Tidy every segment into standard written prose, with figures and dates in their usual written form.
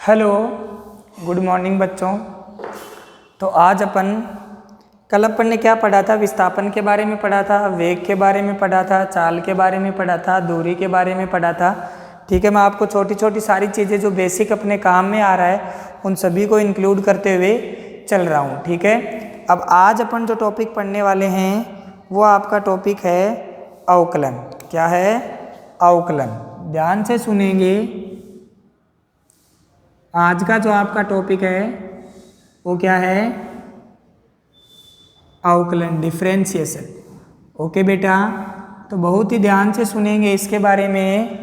Hello, good morning बच्चों। तो आज कल अपन ने क्या पढ़ा था? विस्थापन के बारे में पढ़ा था, वेग के बारे में पढ़ा था, चाल के बारे में पढ़ा था, दूरी के बारे में पढ़ा था। ठीक है, मैं आपको छोटी छोटी सारी चीज़ें जो बेसिक अपने काम में आ रहा है उन सभी को इंक्लूड करते हुए चल रहा हूँ। ठीक है, अब आज अपन जो टॉपिक पढ़ने वाले हैं वो आपका टॉपिक है अवकलन। क्या है? अवकलन। ध्यान से सुनेंगे। आज का जो आपका टॉपिक है वो क्या है? अवकलन, डिफरेंशिएशन। ओके बेटा, तो बहुत ही ध्यान से सुनेंगे इसके बारे में।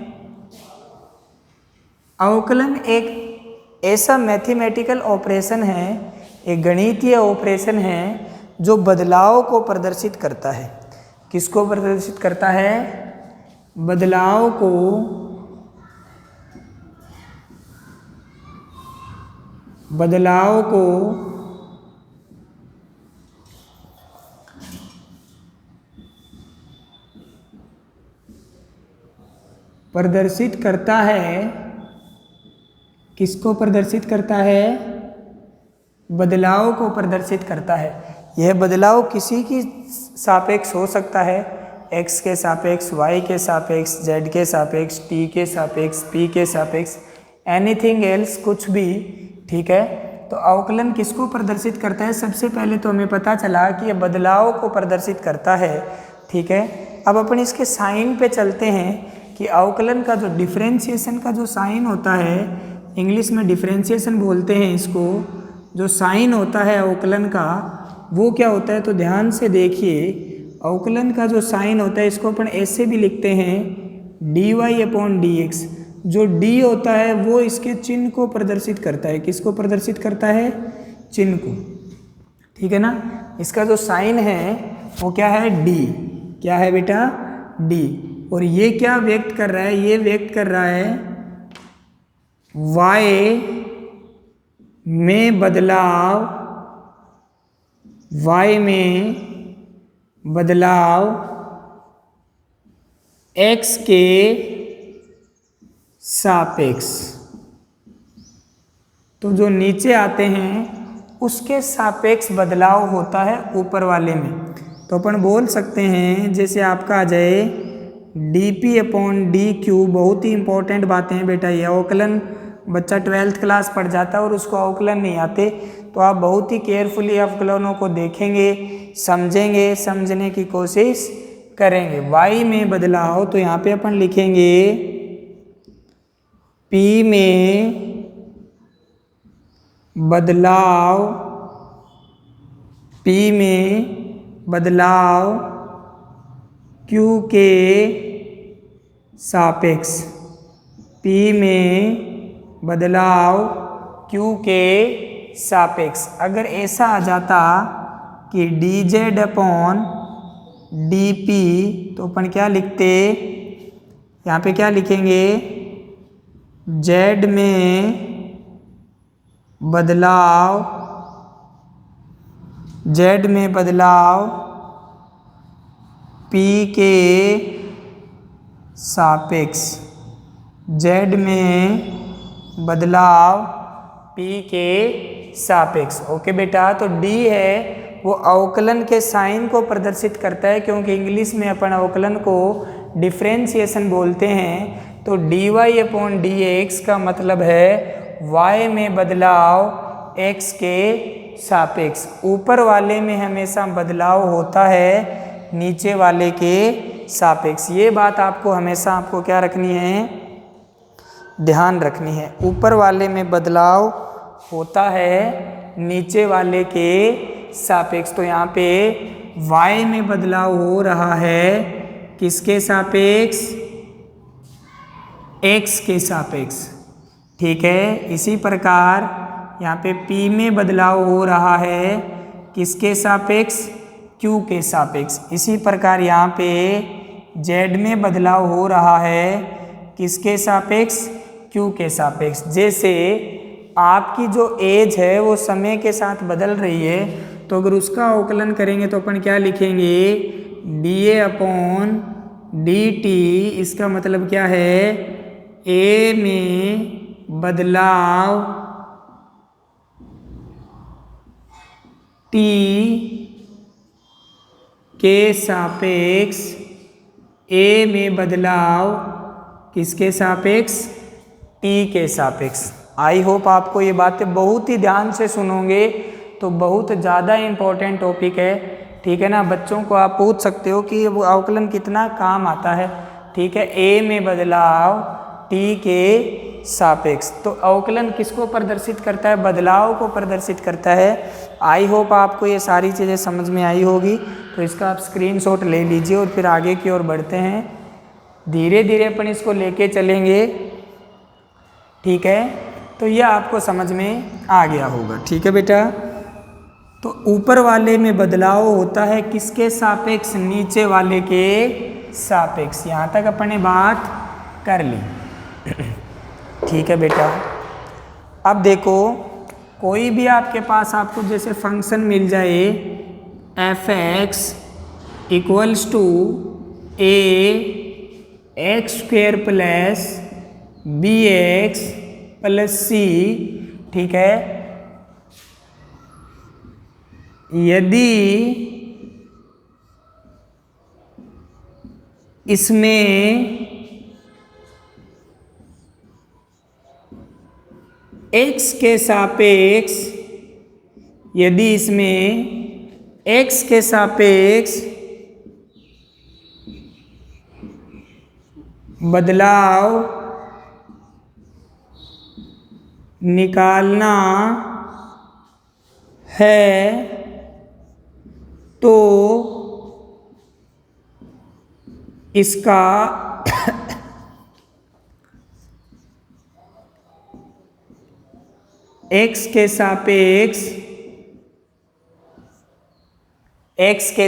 अवकलन एक ऐसा मैथमेटिकल ऑपरेशन है, एक गणितीय ऑपरेशन है जो बदलाव को प्रदर्शित करता है। किसको प्रदर्शित करता है? बदलाव को प्रदर्शित करता है। किसको प्रदर्शित करता है? बदलाव को प्रदर्शित करता है। यह बदलाव किसी की सापेक्ष हो सकता है, x के सापेक्ष, y के सापेक्ष, z के सापेक्ष, t के सापेक्ष, p के सापेक्ष, एनीथिंग एल्स, कुछ भी। ठीक है, तो अवकलन किसको प्रदर्शित करता है? सबसे पहले तो हमें पता चला कि यह बदलाव को प्रदर्शित करता है। ठीक है, अब अपन इसके साइन पे चलते हैं कि अवकलन का जो डिफरेंशिएशन का जो साइन होता है, इंग्लिश में डिफरेंशिएशन बोलते हैं इसको, जो साइन होता है अवकलन का वो क्या होता है? तो ध्यान से देखिए, अवकलन का जो साइन होता है इसको अपन ऐसे भी लिखते हैं dy/dx। जो d होता है वो इसके चिन्ह को प्रदर्शित करता है। किसको प्रदर्शित करता है? चिन्ह को। ठीक है ना, इसका जो साइन है वो क्या है? d। क्या है बेटा? d। और ये क्या व्यक्त कर रहा है? ये व्यक्त कर रहा है y में बदलाव, y में बदलाव x के सापेक्ष। तो जो नीचे आते हैं उसके सापेक्ष बदलाव होता है ऊपर वाले में। तो अपन बोल सकते हैं जैसे आपका आ जाए dp/dq। बहुत ही इंपॉर्टेंट बातें हैं बेटा ये। अवकलन बच्चा 12th क्लास पढ़ जाता है और उसको अवकलन नहीं आते, तो आप बहुत ही केयरफुली अवकलनों को देखेंगे, समझेंगे, समझने की कोशिश करेंगे। y में बदलाव, तो यहाँ पे अपन लिखेंगे p में बदलाव, p में बदलाव q के सापेक्ष, p में बदलाव q के सापेक्ष। अगर ऐसा आ जाता कि dz/dp, तो अपन क्या लिखते? यहाँ पे क्या लिखेंगे? z में बदलाव, z में बदलाव p के सापेक्ष, z में बदलाव p के सापेक्ष। ओके बेटा, तो d है वो अवकलन के साइन को प्रदर्शित करता है, क्योंकि इंग्लिश में अपन अवकलन को डिफरेंशिएशन बोलते हैं। तो dy/dx का मतलब है y में बदलाव x के सापेक्ष। ऊपर वाले में हमेशा बदलाव होता है नीचे वाले के सापेक्ष। ये बात आपको हमेशा आपको क्या रखनी है? ध्यान रखनी है। ऊपर वाले में बदलाव होता है नीचे वाले के सापेक्ष। तो यहाँ पे y में बदलाव हो रहा है किसके सापेक्ष? x के सापेक्ष। ठीक है, इसी प्रकार यहाँ पे p में बदलाव हो रहा है किसके सापेक्ष? q के सापेक्ष। इसी प्रकार यहाँ पे z में बदलाव हो रहा है किसके सापेक्ष? q के सापेक्ष। जैसे आपकी जो एज है वो समय के साथ बदल रही है, तो अगर उसका अवकलन करेंगे तो अपन क्या लिखेंगे? dA/dt। इसका मतलब क्या है? a में बदलाव t के सापेक्ष, a में बदलाव किसके सापेक्ष, t के सापेक्ष। आई होप आपको ये बातें बहुत ही ध्यान से सुनोगे तो बहुत ज़्यादा इम्पोर्टेंट टॉपिक है, ठीक है ना। बच्चों को आप पूछ सकते हो कि वो अवकलन कितना काम आता है, ठीक है। a में बदलाव t के सापेक्ष, तो अवकलन किसको प्रदर्शित करता है, बदलाव को प्रदर्शित करता है। आई होप आपको ये सारी चीज़ें समझ में आई होगी, तो इसका आप स्क्रीनशॉट ले लीजिए और फिर आगे की ओर बढ़ते हैं। धीरे धीरे अपन इसको लेके चलेंगे, ठीक है। तो यह आपको समझ में आ गया होगा, ठीक है बेटा। तो ऊपर वाले में बदलाव होता है किसके सापेक्ष, नीचे वाले के सापेक्ष। यहाँ तक अपन ने बात कर ली, ठीक है बेटा। अब देखो, कोई भी आपके पास आपको जैसे फंक्शन मिल जाए f(x) equals to ax² plus bx plus c, ठीक है। यदि इसमें x के सापेक्ष, यदि इसमें x के सापेक्ष बदलाव निकालना है तो इसका x के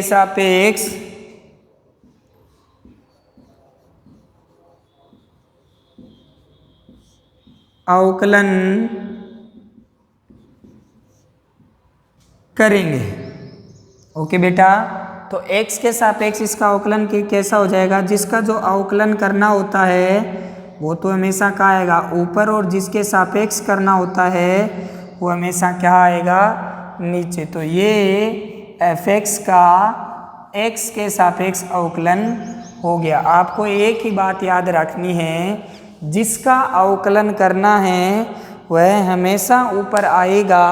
सापेक्ष अवकलन करेंगे। ओके बेटा, तो x के सापेक्ष इसका अवकलन कैसा हो जाएगा, जिसका जो अवकलन करना होता है वो तो हमेशा क्या आएगा, ऊपर, और जिसके सापेक्ष करना होता है वो हमेशा क्या आएगा, नीचे। तो ये f(x) का x के सापेक्ष अवकलन हो गया। आपको एक ही बात याद रखनी है, जिसका अवकलन करना है वह हमेशा ऊपर आएगा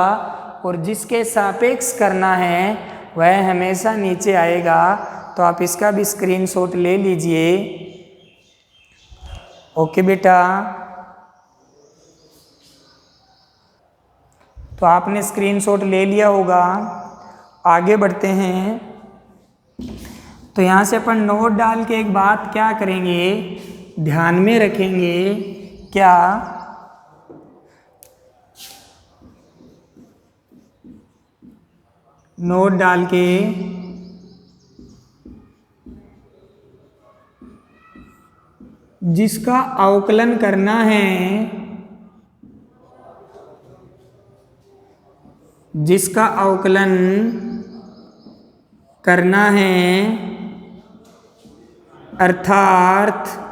और जिसके सापेक्ष करना है वह हमेशा नीचे आएगा। तो आप इसका भी स्क्रीनशॉट ले लीजिए। ओके बेटा, तो आपने स्क्रीनशॉट ले लिया होगा। आगे बढ़ते हैं। तो यहाँ से अपन नोट डाल के एक बात क्या करेंगे, ध्यान में रखेंगे, क्या नोट डाल के जिसका अवकलन करना है, जिसका अवकलन करना है, अर्थात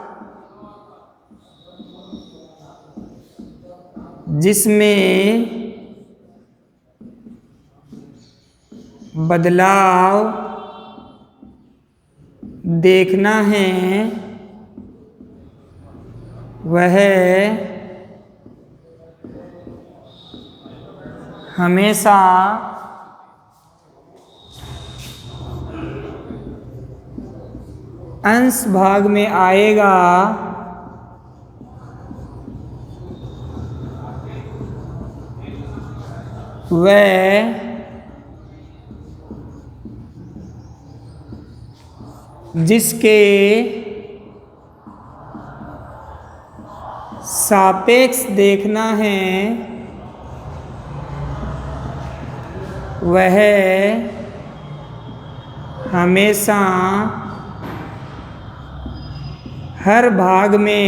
जिसमें बदलाव देखना है, वह हमेशा अंश भाग में आएगा, वह जिसके सापेक्ष देखना है, वह हमेशा हर भाग में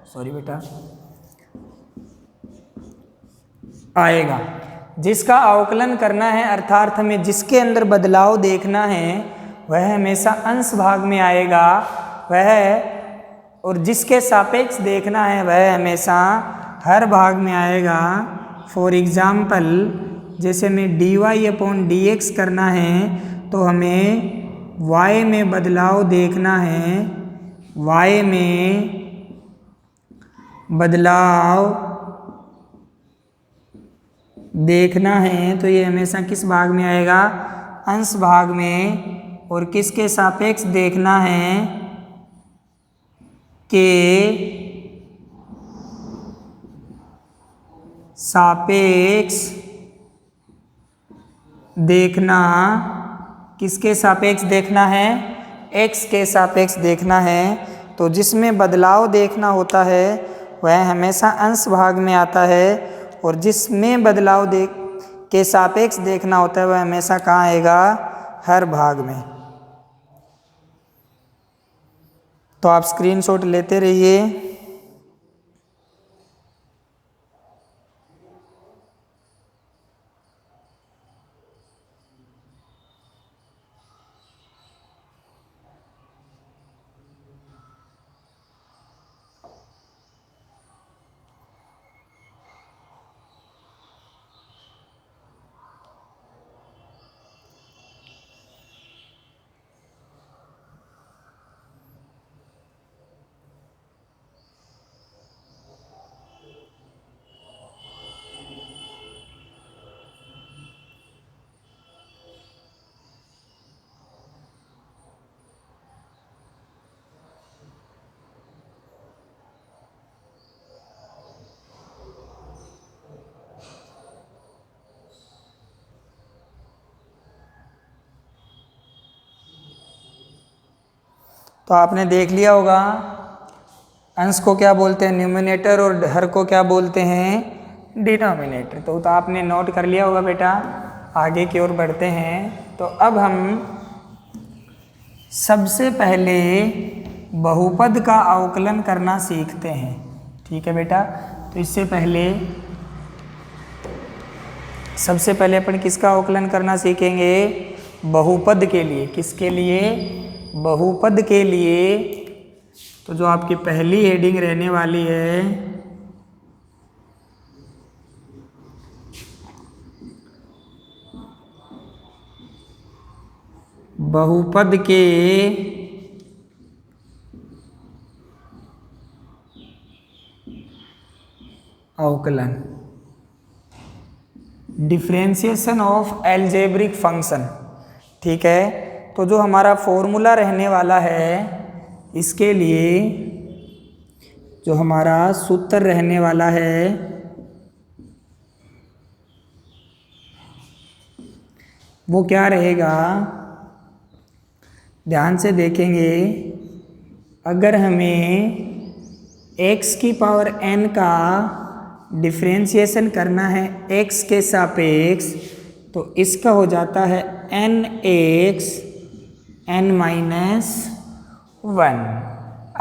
सॉरी बेटा, आएगा। जिसका अवकलन करना है अर्थात हमें जिसके अंदर बदलाव देखना है वह हमेशा अंश भाग में आएगा, वह और जिसके सापेक्ष देखना है वह हमेशा हर भाग में आएगा। फॉर एग्जाम्पल जैसे हमें dy/dx करना है तो हमें y में बदलाव देखना है, y में बदलाव देखना है तो ये हमेशा किस भाग में आएगा, अंश भाग में। और किसके सापेक्ष देखना है के सापेक्ष देखना, किसके सापेक्ष देखना है, x के सापेक्ष देखना है। तो जिसमें बदलाव देखना होता है वह हमेशा अंश भाग में आता है और जिसमें बदलाव के सापेक्ष देखना होता है वह हमेशा कहाँ आएगा, हर भाग में। तो आप स्क्रीनशॉट लेते रहिए। तो आपने देख लिया होगा अंश को क्या बोलते हैं, न्यूमरेटर, और हर को क्या बोलते हैं, डिनोमिनेटर। तो आपने नोट कर लिया होगा बेटा। आगे की ओर बढ़ते हैं। तो अब हम सबसे पहले बहुपद का अवकलन करना सीखते हैं। ठीक है बेटा। तो इससे पहले सबसे पहले अपन किसका अवकलन करना सीखेंगे, बहुपद के लिए। किसके लिए, बहुपद के लिए। तो जो आपकी पहली हेडिंग रहने वाली है बहुपद के अवकलन, डिफरेंशिएशन ऑफ एल्जेब्रिक फंक्शन। ठीक है। तो जो हमारा फॉर्मूला रहने वाला है इसके लिए, जो हमारा सूत्र रहने वाला है वो क्या रहेगा, ध्यान से देखेंगे। अगर हमें x की पावर n का डिफरेंशिएशन करना है x के सापेक्ष, तो इसका हो जाता है nx n माइनस 1।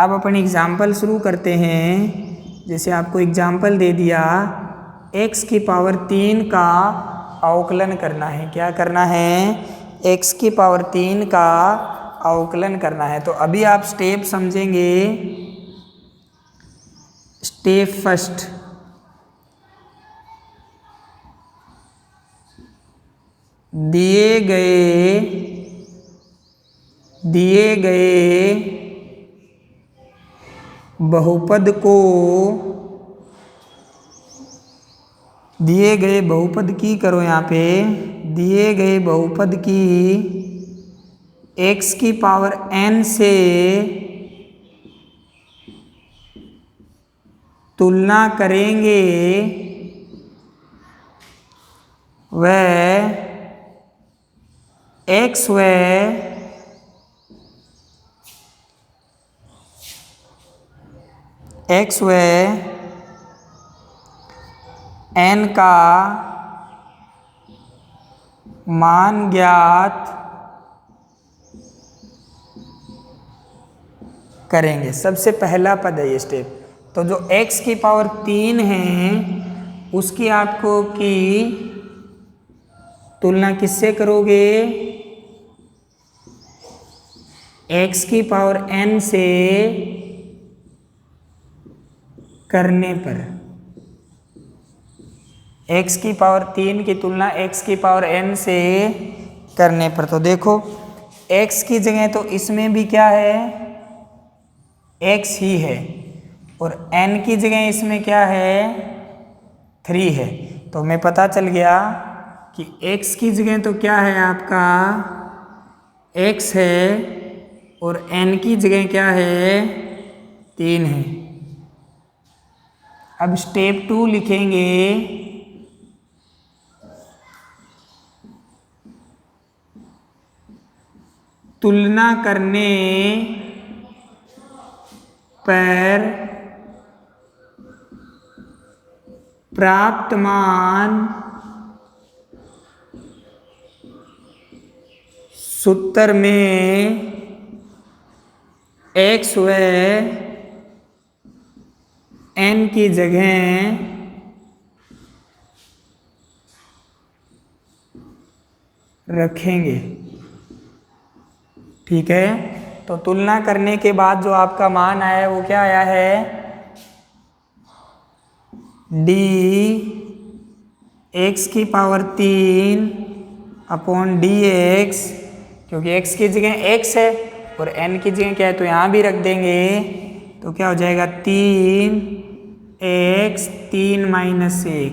अब अपन एग्जाम्पल शुरू करते हैं। जैसे आपको एग्जाम्पल दे दिया, x की पावर 3 का अवकलन करना है। क्या करना है, x की पावर 3 का अवकलन करना है। तो अभी आप स्टेप समझेंगे। स्टेप फर्स्ट, दिए गए बहुपद को, दिए गए बहुपद की करो यहाँ पे, दिए गए बहुपद की x की पावर n से तुलना करेंगे, वह x व n का मान ज्ञात करेंगे। सबसे पहला पद है ये स्टेप। तो जो x की पावर 3 है उसकी आपको की तुलना किससे करोगे? x की पावर n से करने पर। x की पावर 3 की तुलना x की पावर n से करने पर। तो देखो x की जगह तो इसमें भी क्या है? x ही है, और n की जगह इसमें क्या है? 3 है। तो हमें पता चल गया कि x की जगह तो क्या है आपका? x है, और n की जगह क्या है? 3 है। अब स्टेप 2 लिखेंगे। तुलना करने पर प्राप्त मान सूत्र में x व n की जगह रखेंगे। ठीक है, तो तुलना करने के बाद जो आपका मान आया है वो क्या आया है? d x की पावर 3 अपॉन dx, क्योंकि x की जगह x है और n की जगह क्या है तो यहाँ भी रख देंगे। तो क्या हो जाएगा? 3x 3 माइनस 1,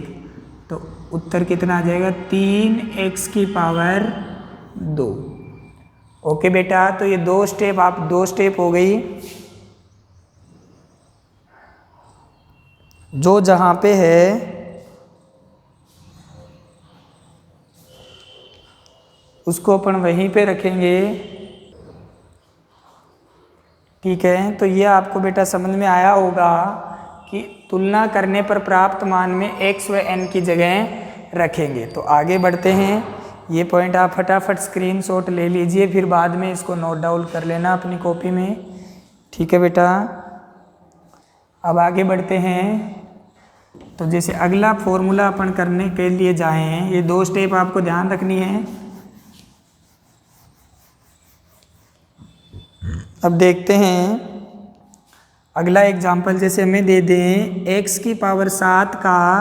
तो उत्तर कितना आ जाएगा? 3x की पावर 2। ओके बेटा, तो ये दो स्टेप हो गई। जो जहाँ पे है उसको अपन वहीं पे रखेंगे। ठीक है, तो ये आपको बेटा समझ में आया होगा कि तुलना करने पर प्राप्त मान में x व n की जगह रखेंगे। तो आगे बढ़ते हैं। ये पॉइंट आप फटाफट स्क्रीनशॉट ले लीजिए, फिर बाद में इसको नोट डाउन कर लेना अपनी कॉपी में। ठीक है बेटा, अब आगे बढ़ते हैं। तो जैसे अगला फॉर्मूला अपन करने के लिए जाएं, ये दो स्टेप आपको ध्यान रखनी है। अब देखते हैं अगला एग्जाम्पल। जैसे हमें दे दें x की पावर 7 का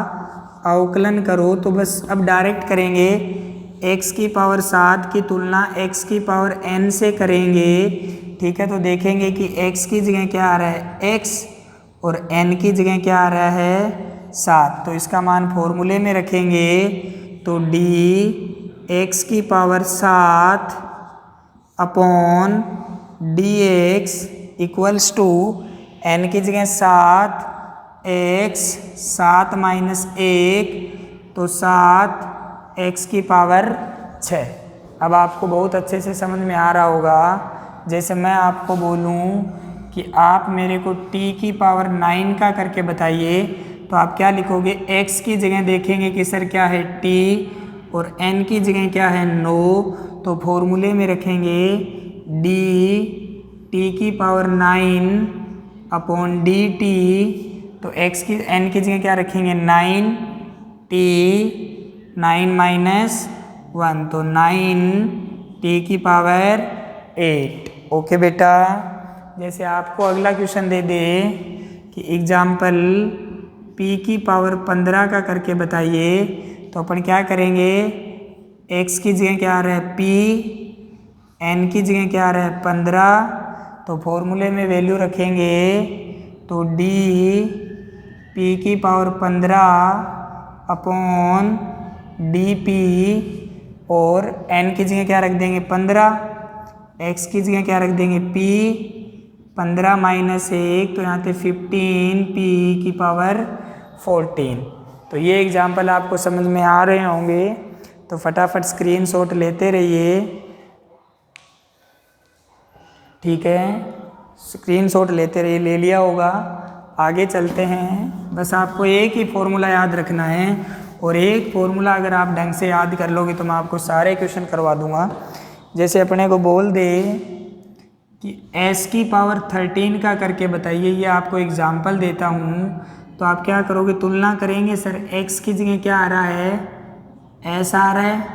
अवकलन करो, तो बस अब डायरेक्ट करेंगे। x की पावर 7 की तुलना x की पावर n से करेंगे। ठीक है, तो देखेंगे कि x की जगह क्या आ रहा है? x, और n की जगह क्या आ रहा है? 7। तो इसका मान फॉर्मूले में रखेंगे। तो d x की power 7 upon dx equals to n की जगह 7, x 7 माइनस 1, तो 7x की पावर 6। अब आपको बहुत अच्छे से समझ में आ रहा होगा। जैसे मैं आपको बोलूं कि आप मेरे को t की पावर 9 का करके बताइए, तो आप क्या लिखोगे? x की जगह देखेंगे कि सर क्या है? t, और n की जगह क्या है? 9। तो फॉर्मूले में रखेंगे d t की पावर 9 अपॉन डी टी। तो x की n की जगह क्या रखेंगे? 9 t 9 माइनस 1, तो 9 t की पावर 8। ओके बेटा, जैसे आपको अगला क्वेश्चन दे दे कि एग्जाम्पल p की पावर 15 का करके बताइए, तो अपन क्या करेंगे? x की जगह क्या आ रहा है? p, n की जगह क्या आ रहा है? 15। तो फॉर्मूले में वैल्यू रखेंगे। तो d p की पावर 15 अपॉन डी पी, और n की जगह क्या रख देंगे? 15, x की जगह क्या रख देंगे? p, 15 माइनस 1, तो यहाँ पे 15 p की पावर 14। तो ये एग्जाम्पल आपको समझ में आ रहे होंगे, तो फटाफट स्क्रीनशॉट लेते रहिए। ठीक है, स्क्रीनशॉट लेते रहिए, ले लिया होगा। आगे चलते हैं। बस आपको एक ही फॉर्मूला याद रखना है, और एक फॉर्मूला अगर आप ढंग से याद कर लोगे तो मैं आपको सारे क्वेश्चन करवा दूंगा। जैसे अपने को बोल दे कि s की पावर 13 का करके बताइए, ये आपको एग्जाम्पल देता हूँ। तो आप क्या करोगे? तुलना करेंगे। सर x की जगह क्या आ रहा है? s आ रहा है,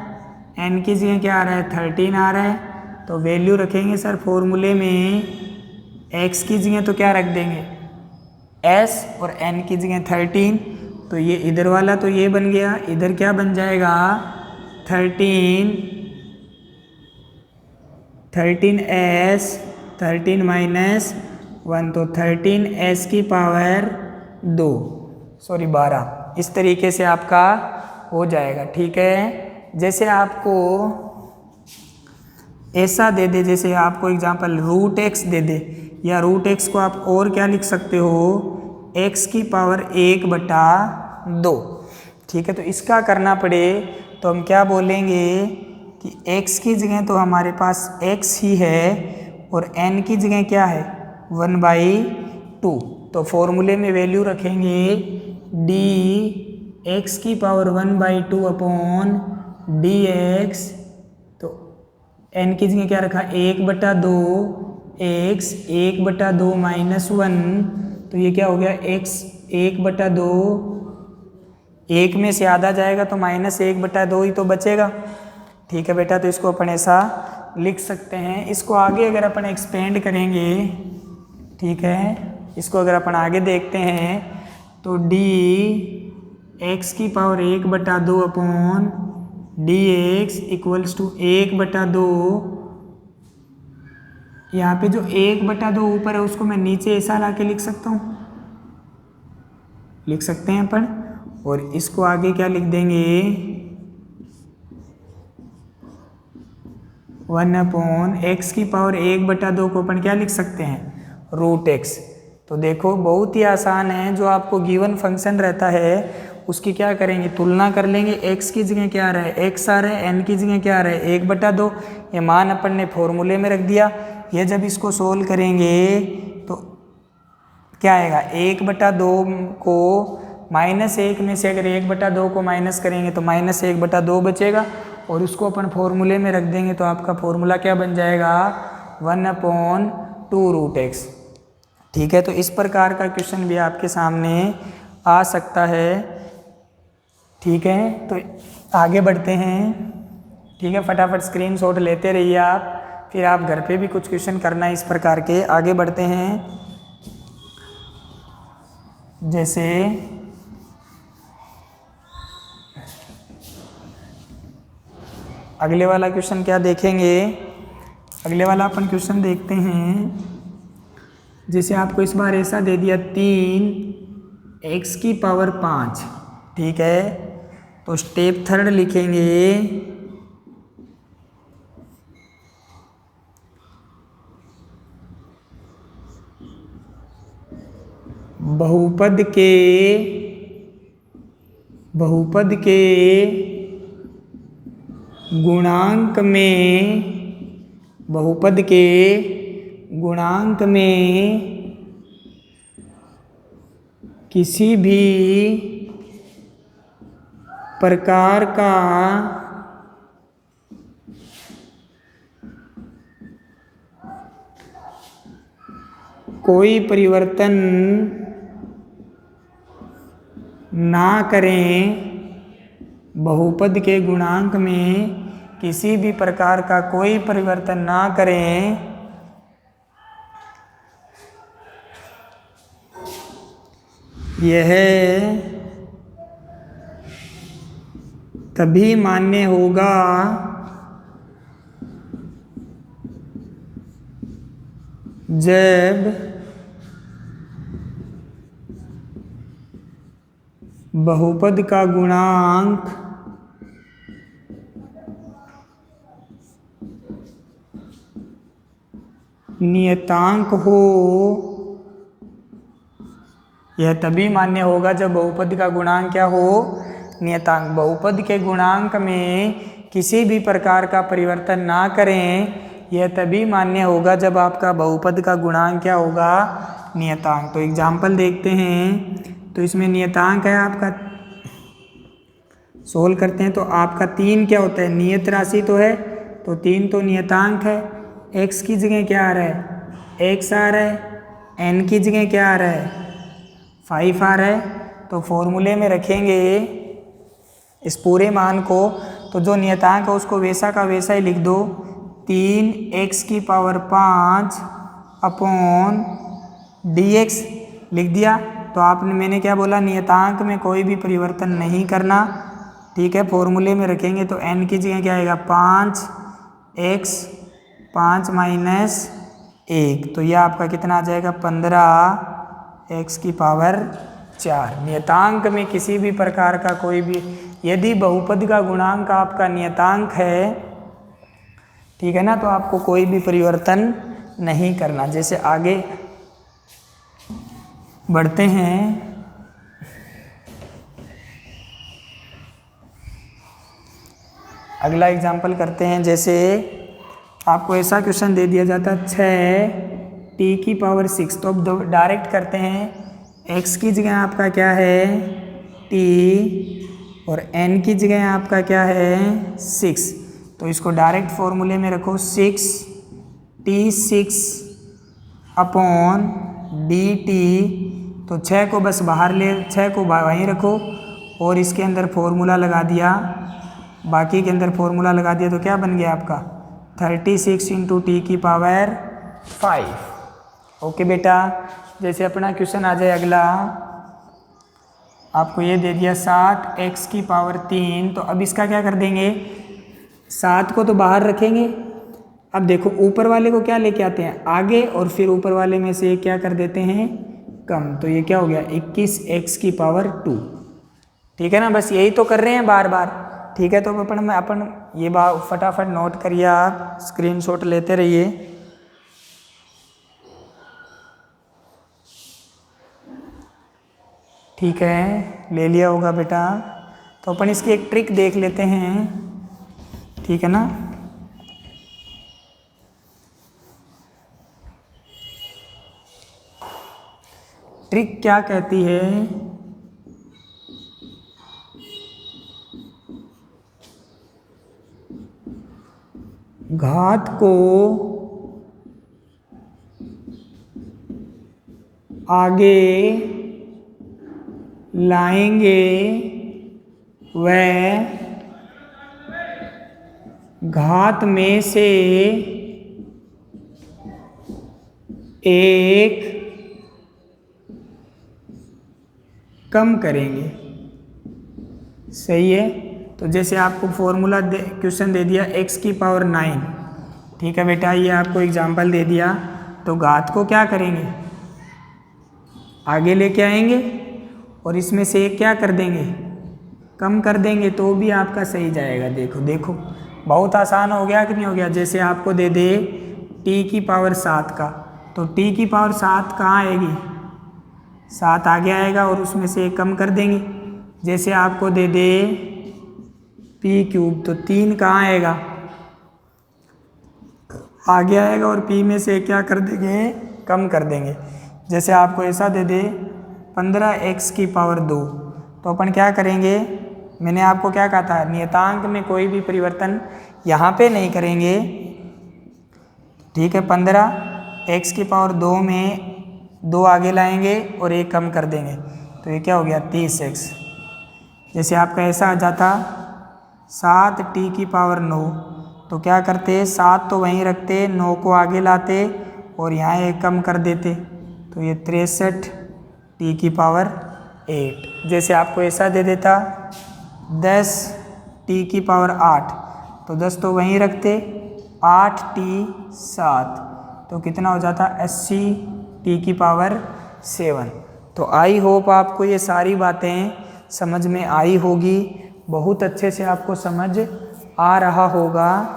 n की जगह क्या आ रहा है 13 आ रहा है, तो वैल्यू रखेंगे सर फॉर्मूले में x की जगह तो क्या रख देंगे s और n की जगह 13, तो ये इधर वाला तो ये बन गया, इधर क्या बन जाएगा 13s 13 माइनस 1, तो 13s की पावर 2 सॉरी 12, इस तरीके से आपका हो जाएगा। ठीक है, जैसे आपको ऐसा दे दे, जैसे आपको एग्जांपल रूट एक्स दे दे, या रूट एक्स को आप और क्या लिख सकते हो x की पावर 1/2। ठीक है, तो इसका करना पड़े तो हम क्या बोलेंगे कि x की जगह तो हमारे पास x ही है और n की जगह क्या है 1/2, तो फॉर्मूले में वैल्यू रखेंगे d x की पावर 1/2 अपॉन dx, तो n की जगह क्या रखा 1/2 x 1/2 माइनस 1, तो ये क्या हो गया x 1/2, एक में से आधा जाएगा तो माइनस 1/2 ही तो बचेगा। ठीक है बेटा, तो इसको अपन ऐसा लिख सकते हैं। इसको आगे अगर अपन एक्सपेंड करेंगे, ठीक है, इसको अगर अपन आगे देखते हैं तो d x की power 1/2 upon dx equals to 1/2, यहाँ पे जो 1/2 ऊपर है उसको मैं नीचे ऐसा ला के लिख सकता हूँ, लिख सकते हैं अपन, और इसको आगे क्या लिख देंगे 1 अपॉन x की पावर 1/2 को अपन क्या लिख सकते हैं रूट x। तो देखो बहुत ही आसान है, जो आपको गिवन फंक्शन रहता है उसकी क्या करेंगे तुलना कर लेंगे, x की जगह क्या आ रहा है x आ रहा है, n की जगह क्या आ रहा है 1/2, ये मान अपन ने फॉर्मूले में रख दिया। ये जब इसको सोल्व करेंगे तो क्या आएगा 1/2 को -1 में से अगर 1/2 को माइनस करेंगे तो -1/2 बचेगा, और उसको अपन फॉर्मूले में रख देंगे तो आपका फॉर्मूला क्या बन जाएगा 1/2 रूट एक्स। ठीक है, तो इस प्रकार का क्वेश्चन भी आपके सामने आ सकता है। ठीक है, तो आगे बढ़ते हैं। ठीक है, फटाफट स्क्रीनशॉट लेते रहिए आप, फिर आप घर पे भी कुछ क्वेश्चन करना इस प्रकार के। आगे बढ़ते हैं, जैसे अगले वाला क्वेश्चन क्या देखेंगे, अगले वाला अपन क्वेश्चन देखते हैं। जैसे आपको इस बार ऐसा दे दिया 3x की पावर 5, ठीक है, तो स्टेप थर्ड लिखेंगे बहुपद के गुणांक में, बहुपद के गुणांक में किसी भी प्रकार का कोई परिवर्तन ना करें, बहुपद के गुणांक में किसी भी प्रकार का कोई परिवर्तन ना करें, यह तभी मान्य होगा जब बहुपद का गुणांक नियतांक हो। यह तभी मान्य होगा जब बहुपद का गुणांक क्या हो नियतांक। बहुपद के गुणांक में किसी भी प्रकार का परिवर्तन ना करें, यह तभी मान्य होगा जब आपका बहुपद का गुणांक क्या होगा नियतांक। तो एग्जाम्पल देखते हैं, तो इसमें नियतांक है आपका, सोल्व करते हैं तो आपका 3 क्या होता है नियत राशि तो है, तो 3 तो नियतांक है। x की जगह क्या आ रहा है x आ रहा है, n की जगह क्या आ रहा है 5 आ रहा है, तो फॉर्मूले में रखेंगे इस पूरे मान को, तो जो नियतांक है उसको वैसा का वैसा ही लिख दो, 3x⁵ अपॉन dx लिख दिया। तो मैंने क्या बोला, नियतांक में कोई भी परिवर्तन नहीं करना, ठीक है। फॉर्मूले में रखेंगे तो n की जगह क्या आएगा 5x 5 माइनस 1, तो यह आपका कितना आ जाएगा 15x⁴। नियतांक में किसी भी प्रकार का कोई भी, यदि बहुपद का गुणांक आपका नियतांक है, ठीक है ना, तो आपको कोई भी परिवर्तन नहीं करना। जैसे आगे बढ़ते हैं, अगला एग्जाम्पल करते हैं। जैसे आपको ऐसा क्वेश्चन दे दिया जाता है 6t⁶, तो अब डायरेक्ट करते हैं। x की जगह आपका क्या है t और n की जगह आपका क्या है 6, तो इसको डायरेक्ट फॉर्मूले में रखो, 6t⁶ अपॉन dt। तो 6 को बस बाहर 6 को वहीं रखो और इसके अंदर फॉर्मूला लगा दिया, बाकी के अंदर फॉर्मूला लगा दिया, तो क्या बन गया आपका 36 × t⁵। ओके बेटा। जैसे अपना क्वेश्चन आ जाए अगला, आपको ये दे दिया 7x⁵, तो अब इसका क्या कर देंगे, 7 को तो बाहर रखेंगे। अब देखो ऊपर वाले को क्या लेके आते हैं आगे, और फिर ऊपर वाले में से क्या कर देते हैं कम, तो ये क्या हो गया 21x⁵। ठीक है ना, बस यही तो कर रहे हैं बार बार, ठीक है। तो अपन ये बात फटाफट नोट करिए, आप स्क्रीनशॉट लेते रहिए। ठीक है, ले लिया होगा बेटा। तो अपन इसकी एक ट्रिक देख लेते हैं, ठीक है ना। ट्रिक क्या कहती है, घात को आगे लाएंगे व घात में से एक कम करेंगे। सही है। तो जैसे आपको फॉर्मूला क्वेश्चन दे दिया x⁹, ठीक है बेटा, ये आपको एग्जाम्पल दे दिया। तो घात को क्या करेंगे, आगे लेके आएंगे और इसमें से एक क्या कर देंगे, कम कर देंगे, तो भी आपका सही जाएगा। देखो देखो बहुत आसान हो गया कि नहीं हो गया। जैसे आपको दे दे t⁵ का, तो t⁵ कहाँ आएगी, 7 आगे आएगा और उसमें से एक कम कर देंगे। जैसे आपको दे दे p³, तो 3 कहाँ आएगा, आगे आएगा और p में से क्या कर देंगे, कम कर देंगे। जैसे आपको ऐसा दे दे 15x⁴, तो अपन क्या करेंगे, मैंने आपको क्या कहा था, नियतांक में कोई भी परिवर्तन यहाँ पे नहीं करेंगे, ठीक है। 15x⁴ में 2 आगे लाएंगे और 1 कम कर देंगे, तो ये क्या हो गया 30x। जैसे आपका ऐसा आ जाता 7t⁹, तो क्या करते, 7 तो वहीं रखते, 9 को आगे लाते और यहाँ 1 कम कर देते, तो ये 63t⁸। जैसे आपको ऐसा दे देता 10t⁸, तो 10 तो वहीं रखते, 8t⁷, तो कितना हो जाता 80t⁷। तो आई होप आपको ये सारी बातें समझ में आई होगी, बहुत अच्छे से आपको समझ आ रहा होगा,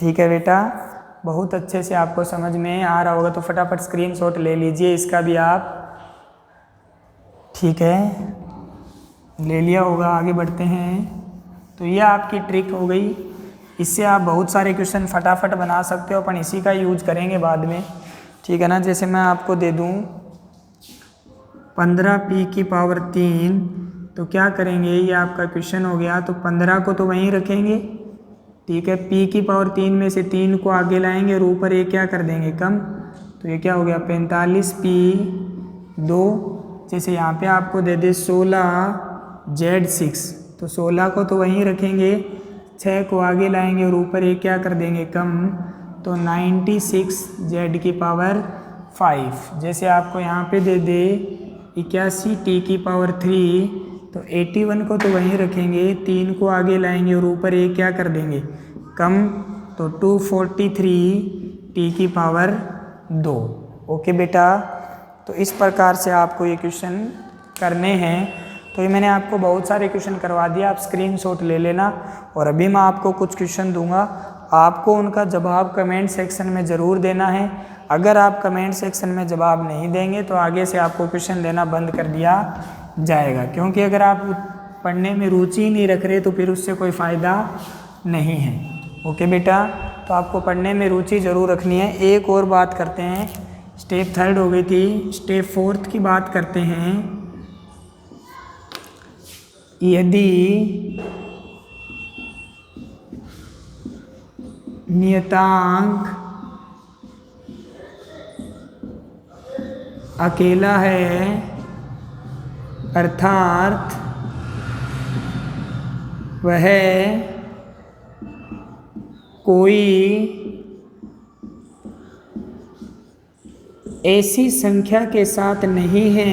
ठीक है बेटा, बहुत अच्छे से आपको समझ में आ रहा होगा। तो फटाफट स्क्रीनशॉट ले लीजिए इसका भी आप, ठीक है, ले लिया होगा। आगे बढ़ते हैं। तो ये आपकी ट्रिक हो गई, इससे आप बहुत सारे क्वेश्चन फटाफट बना सकते हो, अपन इसी का यूज करेंगे बाद में, ठीक है ना। जैसे मैं आपको दे दूं 15p⁵, तो क्या करेंगे, ये आपका क्वेश्चन हो गया। तो 15 को तो वहीं रखेंगे, ठीक है, p⁵ में से 3 को आगे लाएंगे और ऊपर ये क्या कर देंगे कम, तो ये क्या हो गया 45p²। जैसे यहाँ पे आपको दे दे 16z⁵, तो तो 16 को तो वहीं रखेंगे, 6 को आगे लाएंगे और ऊपर एक क्या कर देंगे कम, तो 96 z की पावर 5। जैसे आपको यहाँ पे दे दे 81 t की पावर 3, तो 81 को तो वहीं रखेंगे, 3 को आगे लाएंगे और ऊपर एक क्या कर देंगे कम, तो 243 t की पावर 2। ओके बेटा, तो इस प्रकार से आपको ये क्वेश्चन करने हैं। तो ये मैंने आपको बहुत सारे क्वेश्चन करवा दिया, आप स्क्रीनशॉट ले लेना। और अभी मैं आपको कुछ क्वेश्चन दूंगा, आपको उनका जवाब कमेंट सेक्शन में ज़रूर देना है। अगर आप कमेंट सेक्शन में जवाब नहीं देंगे तो आगे से आपको क्वेश्चन देना बंद कर दिया जाएगा, क्योंकि अगर आप पढ़ने में रुचि नहीं रख रहे तो फिर उससे कोई फ़ायदा नहीं है। ओके बेटा, तो आपको पढ़ने में रुचि ज़रूर रखनी है। एक और बात करते हैं, स्टेप 3 हो गई थी, स्टेप 4 की बात करते हैं। यदि नियतांक अकेला है, अर्थात वह कोई ऐसी संख्या के साथ नहीं है,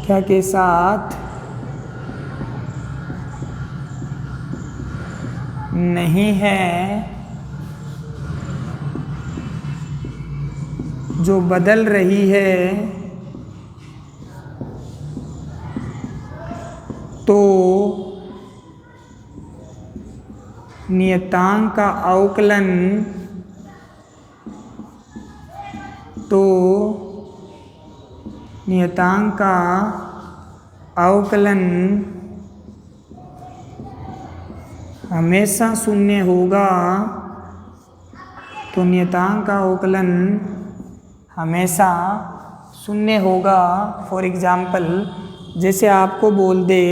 क्या के साथ नहीं है, जो बदल रही है, तो नियतांक का अवकलन, तो नियतांक का अवकलन हमेशा शून्य होगा। तो नियतांक का अवकलन हमेशा शून्य होगा। फॉर एग्जाम्पल, जैसे आपको बोल दे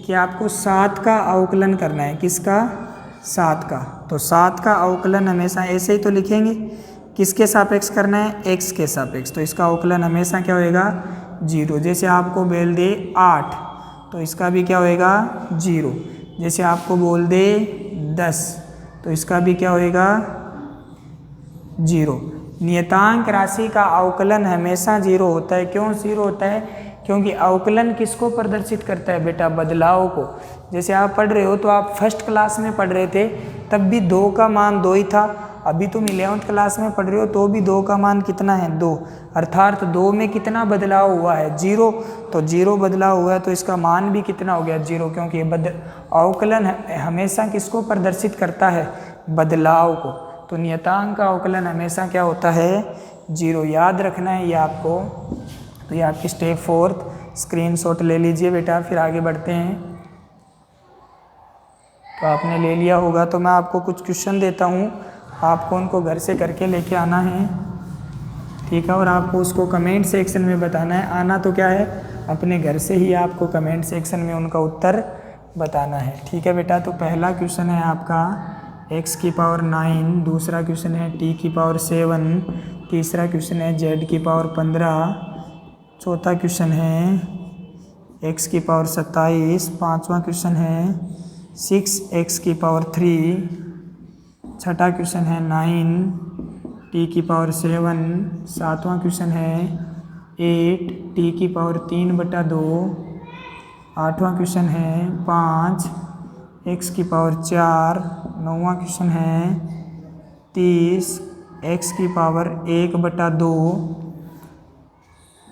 कि आपको 7 का अवकलन करना है, किसका, 7 का, तो 7 का अवकलन हमेशा ऐसे ही तो लिखेंगे, किसके सापेक्ष करना है, x के सापेक्ष, तो इसका अवकलन हमेशा क्या होएगा 0। जैसे आपको बोल दे 8, तो इसका भी क्या होएगा 0। जैसे आपको बोल दे 10, तो इसका भी क्या होएगा 0। नियतांक राशि का अवकलन हमेशा 0 होता है। क्यों 0 होता है? क्योंकि अवकलन किसको प्रदर्शित करता है बेटा, बदलाव को। जैसे आप पढ़ रहे हो तो आप फर्स्ट क्लास में पढ़ रहे थे तब भी 2 का मान 2 ही था, अभी तुम 11th क्लास में पढ़ रहे हो तो भी 2 का मान कितना है 2, अर्थात 2 में कितना बदलाव हुआ है 0, तो 0 बदलाव हुआ है तो इसका मान भी कितना हो गया 0, क्योंकि अवकलन हमेशा किसको प्रदर्शित करता है, बदलाव को। तो नियतांक का अवकलन हमेशा क्या होता है 0, याद रखना है ये आपको। तो ये आपकी स्टेप 4 स्क्रीनशॉट ले लीजिए बेटा, फिर आगे बढ़ते हैं। तो आपने ले लिया होगा तो मैं आपको कुछ क्वेश्चन देता हूँ, आपको उनको घर से करके लेके आना है, ठीक है, और आपको उसको कमेंट सेक्शन में बताना है। आना तो क्या है, अपने घर से ही आपको कमेंट सेक्शन में उनका उत्तर बताना है, ठीक है बेटा। तो पहला क्वेश्चन है आपका x की पावर 9, दूसरा क्वेश्चन है t की पावर 7, तीसरा क्वेश्चन है z की पावर 15, चौथा क्वेश्चन है x की पावर 27, पाँचवा क्वेश्चन है 6x की पावर 3, छठा क्वेश्चन है 9 t की पावर 7, सातवां क्वेश्चन है 8 t की पावर 3/2, आठवां क्वेश्चन है 5 x की पावर 4, नौवां क्वेश्चन है 30 x की पावर 1/2,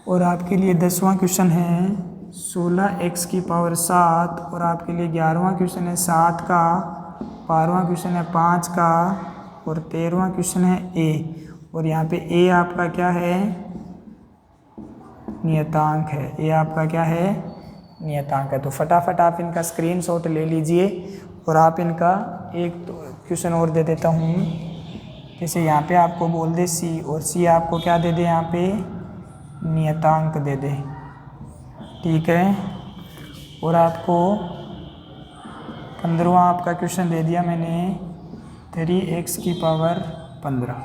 और आपके लिए 10वां क्वेश्चन है 16x की पावर 7, और आपके लिए 11वां क्वेश्चन है 7 का, 12वां क्वेश्चन है 5 का, और 13वां क्वेश्चन है a। और यहाँ पे a आपका क्या है, नियतांक है, a आपका क्या है, नियतांक है। तो फटाफट आप इनका स्क्रीनशॉट ले लीजिए, और आप इनका एक क्वेश्चन और दे देता हूँ। जैसे यहाँ पे आपको बोल दे c, और c आपको क्या दे दे, यहाँ पे नियतांक दे दे, ठीक है। और आपको 15वां आपका क्वेश्चन दे दिया मैंने 3x की पावर 15,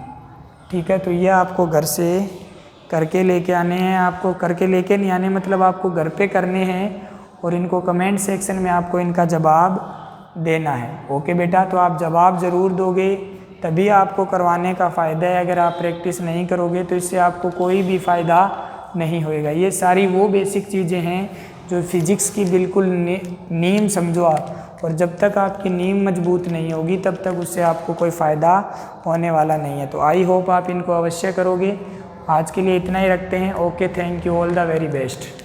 ठीक है। तो ये आपको घर से करके लेके आने हैं, आपको करके लेके नहीं आने मतलब आपको घर पे करने हैं, और इनको कमेंट सेक्शन में आपको इनका जवाब देना है। ओके बेटा, तो आप जवाब ज़रूर दोगे तभी आपको करवाने का फ़ायदा है। अगर आप प्रैक्टिस नहीं करोगे तो इससे आपको कोई भी फ़ायदा नहीं होएगा। ये सारी वो बेसिक चीज़ें हैं जो फिज़िक्स की बिल्कुल नींव समझो आप, और जब तक आपकी नींव मजबूत नहीं होगी तब तक उससे आपको कोई फ़ायदा होने वाला नहीं है। तो आई होप आप इनको अवश्य करोगे। आज के लिए इतना ही रखते हैं। Okay, thank you, all the very best.